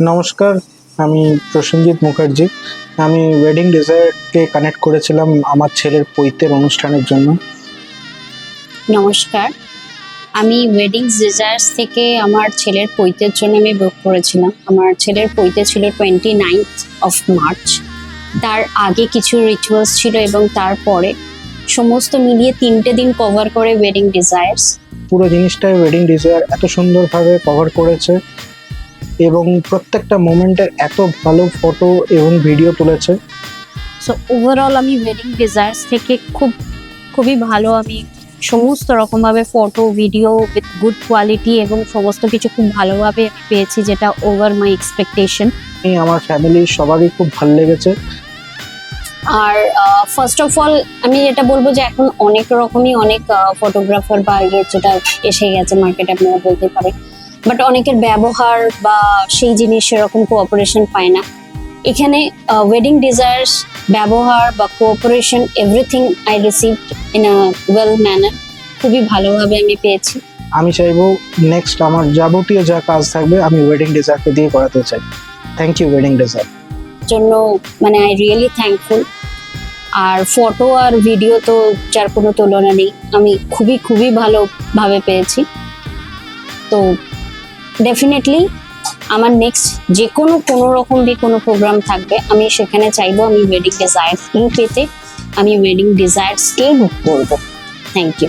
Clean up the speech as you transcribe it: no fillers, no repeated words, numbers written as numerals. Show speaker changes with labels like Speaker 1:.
Speaker 1: নমস্কার, আমি প্রসেনজিৎ মুখার্জি। আমি ওয়েডিং ডিজায়ারকে কানেক্ট করেছিলাম আমার ছেলের পৈতের অনুষ্ঠানের জন্য।
Speaker 2: নমস্কার, আমি ওয়েডিং ডিজায়ার্স থেকে আমার ছেলের পৈতের জন্য আমি বুক করেছিলাম। আমার ছেলের পৈতে ছিল 29th of March। তার আগে কিছু রিচুয়ালস ছিল এবং তারপরে সমস্ত মিলিয়ে 3টে দিন কভার করে ওয়েডিং ডিজায়ার্স।
Speaker 1: পুরো জিনিসটাই ওয়েডিং ডিজায়ার এত সুন্দরভাবে কভার করেছে এবং প্রত্যেকটা মোমেন্টের এত ভালো ফটো এবং ভিডিও তুলেছে।
Speaker 2: সো ওভারঅল আমি ওয়েডিং ডিজায়ার্স থেকে খুবই ভালো আমি সমস্ত রকমভাবে photo video with good quality এবং সমস্ত কিছু খুব ভালোভাবে পেয়েছি, যেটা ওভার মাই এক্সপেকটেশন।
Speaker 1: আমার ফ্যামিলির সবারই খুব ভালো লেগেছে।
Speaker 2: আর ফার্স্ট অফ অল আমি যেটা বলবো যে এখন অনেক ফটোগ্রাফার বা যেটা এসে গেছে মার্কেটে, আপনারা বলতে পারেন, বাট অনেকের ব্যবহার বা সেই জিনিস সেরকম কোঅপারেশন পায় না। এখানে ওয়েডিং ডিজায়ার্স ব্যবহার বা cooperation everything I received in a well manner, খুবই ভালোভাবে আমি পেয়েছি।
Speaker 1: আমি চাইবো নেক্সট আমার যাবতীয় যা কাজ থাকবে আমি ওয়েডিং ডিজায়ারকে দিয়ে করাতে চাই। থ্যাংক ইউ ওয়েডিং ডিজায়ার
Speaker 2: জন্য মানে আই রিয়েলি থ্যাঙ্কফুল। আর ফটো আর ভিডিও তো যার কোনো তুলনা নেই, আমি খুবই ভালোভাবে পেয়েছি। তো ডেফিনেটলি আমার নেক্সট যে কোনো রকম কোনো প্রোগ্রাম থাকবে, আমি সেখানে চাইবো আমি ওয়েডিং ডিজায়ার্স পেতে আমি ওয়েডিং ডিজায়ার্সকেই বুক করবো। Thank you.